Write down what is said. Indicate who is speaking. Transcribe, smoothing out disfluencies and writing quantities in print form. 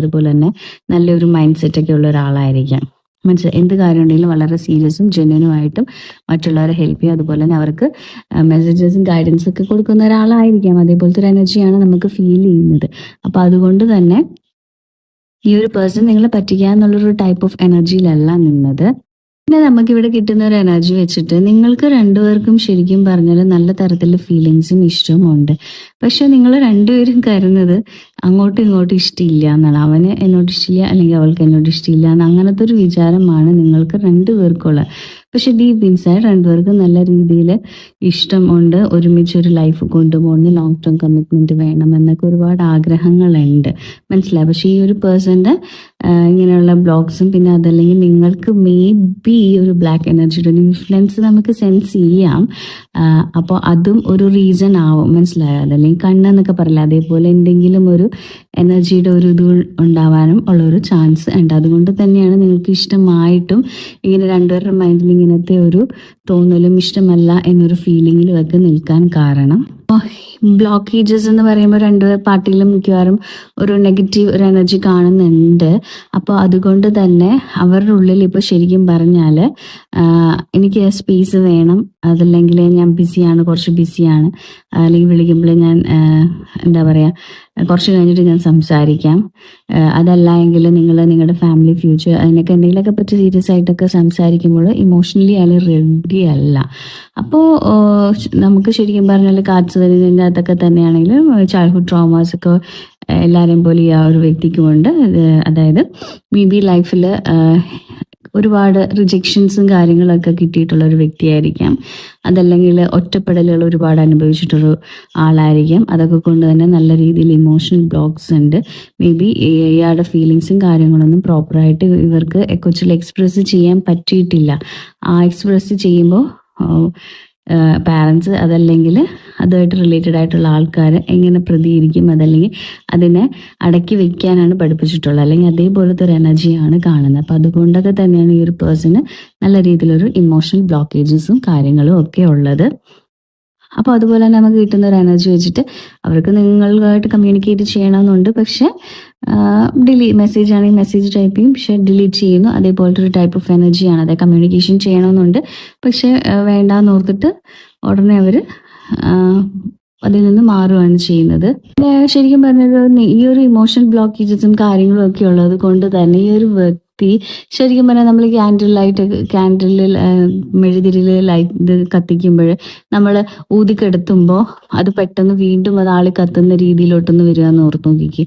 Speaker 1: അതുപോലെ തന്നെ നല്ലൊരു മൈൻഡ് സെറ്റ് ഒക്കെ ഉള്ള ഒരാളായിരിക്കാം. മനസ്സിലായി. എന്ത് കാര്യം ഉണ്ടെങ്കിലും വളരെ സീരിയസും ജെന്യുനുമായിട്ടും മറ്റുള്ളവരെ ഹെൽപ്പ് ചെയ്യും. അതുപോലെ തന്നെ അവർക്ക് മെസ്സേജസും ഗൈഡൻസും ഒക്കെ കൊടുക്കുന്ന ഒരാളായിരിക്കാം. അതേപോലത്തെ ഒരു എനർജിയാണ് നമുക്ക് ഫീൽ ചെയ്യുന്നത്. അപ്പോൾ അതുകൊണ്ട് തന്നെ ഈ ഒരു പേഴ്സൺ നിങ്ങളെ പറ്റിക്കുക എന്നുള്ളൊരു ടൈപ്പ് ഓഫ് എനർജിയിലല്ല നിന്നത്. പിന്നെ നമുക്കിവിടെ കിട്ടുന്ന ഒരു എനർജി വെച്ചിട്ട് നിങ്ങൾക്ക് രണ്ടുപേർക്കും ശരിക്കും പറഞ്ഞാൽ നല്ല തരത്തിലുള്ള ഫീലിങ്സും ഇഷ്ടവും ഉണ്ട്. പക്ഷെ നിങ്ങൾ രണ്ടുപേരും കരുതുന്നത് അങ്ങോട്ടും ഇങ്ങോട്ടും ഇഷ്ടമില്ല എന്നാണ്. അവന് എന്നോട് ഇഷ്ടമില്ല അല്ലെങ്കിൽ അവൾക്ക് എന്നോട് ഇഷ്ടമില്ല എന്ന് അങ്ങനത്തെ ഒരു വിചാരമാണ് നിങ്ങൾക്ക് രണ്ടുപേർക്കുള്ളത്. പക്ഷെ ഡീപ്പ് ഇൻസൈഡ് രണ്ടുപേർക്കും നല്ല രീതിയിൽ ഇഷ്ടമുണ്ട്. ഒരുമിച്ച് ഒരു ലൈഫ് കൊണ്ടുപോകുന്ന ലോങ് ടേം കമ്മിറ്റ്മെന്റ് വേണം എന്നൊക്കെ ഒരുപാട് ആഗ്രഹങ്ങളുണ്ട്. മനസ്സിലായി. പക്ഷെ ഈ ഒരു പേഴ്സന്റെ ഇങ്ങനെയുള്ള ബ്ലോഗ്സും പിന്നെ അതല്ലെങ്കിൽ നിങ്ങൾക്ക് മേ ബി ഈ ഒരു ബ്ലാക്ക് എനർജിയുടെ ഒരു ഇൻഫ്ലുവൻസ് നമുക്ക് സെൻസ് ചെയ്യാം. അപ്പോൾ അതും ഒരു റീസൺ ആവും. മനസ്സിലായോ? അതല്ലെങ്കിൽ കണ്ണെന്നൊക്കെ പറയില്ല, അതേപോലെ എന്തെങ്കിലും ഒരു എനർജിയുടെ ഒരു ഇത് ഉണ്ടാവാനും ഉള്ളൊരു ചാൻസ് ഉണ്ട്. അതുകൊണ്ട് തന്നെയാണ് നിങ്ങൾക്ക് ഇഷ്ടമായിട്ടും ഇങ്ങനെ രണ്ടുപേരുടെ മൈൻഡിൽ ഇങ്ങനത്തെ ഒരു തോന്നലും ഇഷ്ടമല്ല എന്നൊരു ഫീലിങ്ങിലും ഒക്കെ നിൽക്കാൻ കാരണം. ബ്ലോക്കേജസ് എന്ന് പറയുമ്പോൾ രണ്ട് പാർട്ടിയിലും മിക്കവാറും ഒരു നെഗറ്റീവ് ഒരു എനർജി കാണുന്നുണ്ട്. അപ്പോൾ അതുകൊണ്ട് തന്നെ അവരുടെ ഉള്ളിൽ ഇപ്പോൾ ശരിക്കും പറഞ്ഞാൽ എനിക്ക് സ്പേസ് വേണം, അതല്ലെങ്കിൽ ഞാൻ ബിസിയാണ്, കുറച്ച് ബിസിയാണ്, അല്ലെങ്കിൽ വിളിക്കുമ്പോൾ ഞാൻ എന്താ പറയുക കുറച്ച് കഴിഞ്ഞിട്ട് ഞാൻ സംസാരിക്കാം, അതല്ല എങ്കിൽ നിങ്ങൾ നിങ്ങളുടെ ഫാമിലി ഫ്യൂച്ചർ അതിനൊക്കെ എന്തെങ്കിലുമൊക്കെ പറ്റി സീരിയസ് ആയിട്ടൊക്കെ സംസാരിക്കുമ്പോൾ ഇമോഷണലി അയാൾ റെഡി അല്ല. അപ്പോൾ നമുക്ക് ശരിക്കും പറഞ്ഞാൽ കാർഡ്സ് വരുന്നതിൻ്റെ അകത്തൊക്കെ തന്നെയാണെങ്കിലും ചൈൽഡ്ഹുഡ് ട്രോമാസ് ഒക്കെ എല്ലാവരെയും പോലെ ഈ ആ ഒരു വ്യക്തിക്കുമുണ്ട്. അതായത് മേ ബി ലൈഫിൽ ഒരുപാട് റിജക്ഷൻസും കാര്യങ്ങളൊക്കെ കിട്ടിയിട്ടുള്ള ഒരു വ്യക്തിയായിരിക്കാം. അതല്ലെങ്കിൽ ഒറ്റപ്പെടലുകൾ ഒരുപാട് അനുഭവിച്ചിട്ടൊരു ആളായിരിക്കാം. അതൊക്കെ കൊണ്ട് തന്നെ നല്ല രീതിയിൽ ഇമോഷണൽ ബ്ലോക്സ് ഉണ്ട്. മേ ബി ഇയാളുടെ ഫീലിങ്സും കാര്യങ്ങളൊന്നും പ്രോപ്പറായിട്ട് ഇവർക്ക് കൊച്ചിൽ എക്സ്പ്രസ് ചെയ്യാൻ പറ്റിയിട്ടില്ല. ആ എക്സ്പ്രസ് ചെയ്യുമ്പോൾ പാരൻസ് അതല്ലെങ്കിൽ അതുമായിട്ട് റിലേറ്റഡ് ആയിട്ടുള്ള ആൾക്കാർ എങ്ങനെ പ്രതികരിക്കും, അതല്ലെങ്കിൽ അതിനെ അടക്കി വെക്കാനാണ് പഠിപ്പിച്ചിട്ടുള്ളത്, അല്ലെങ്കിൽ അതേപോലത്തെ ഒരു എനർജിയാണ് കാണുന്നത്. അപ്പോൾ അതുകൊണ്ടൊക്കെ തന്നെയാണ് ഈ ഒരു പേഴ്സണ് നല്ല രീതിയിലൊരു ഇമോഷണൽ ബ്ലോക്കേജസും കാര്യങ്ങളും ഒക്കെ ഉള്ളത്. അപ്പോൾ അതുപോലെ തന്നെ നമുക്ക് കിട്ടുന്ന ഒരു എനർജി വെച്ചിട്ട് അവർക്ക് നിങ്ങളുമായിട്ട് കമ്മ്യൂണിക്കേറ്റ് ചെയ്യണമെന്നുണ്ട്. പക്ഷെ മെസ്സേജ് ആണെങ്കിൽ മെസ്സേജ് ടൈപ്പ് ചെയ്യും, പക്ഷെ ഡിലീറ്റ് ചെയ്യുന്നു. അതേപോലത്തെ ഒരു ടൈപ്പ് ഓഫ് എനർജിയാണ്. അതായത് കമ്മ്യൂണിക്കേഷൻ ചെയ്യണമെന്നുണ്ട്, പക്ഷെ വേണ്ടാന്ന് ഓർത്തിട്ട് ഉടനെ അവർ അതിൽ നിന്ന് മാറുകയാണ് ചെയ്യുന്നത്. ശരിക്കും പറഞ്ഞത് ഈ ഒരു ഇമോഷണൽ ബ്ലോക്കേജസും കാര്യങ്ങളും ഒക്കെ ഉള്ളത് കൊണ്ട് തന്നെ ഈ ഒരു ശരിക്കും പറഞ്ഞാൽ നമ്മൾ ക്യാൻഡിലിൽ മെഴുതിരിൽ ലൈറ്റ് ഇത് കത്തിക്കുമ്പോൾ നമ്മൾ ഊതിക്കെടുത്തുമ്പോൾ അത് പെട്ടെന്ന് വീണ്ടും അത് ആളി കത്തുന്ന രീതിയിലോട്ടൊന്ന് വരിക എന്ന് ഓർത്ത് നോക്കിക്ക്.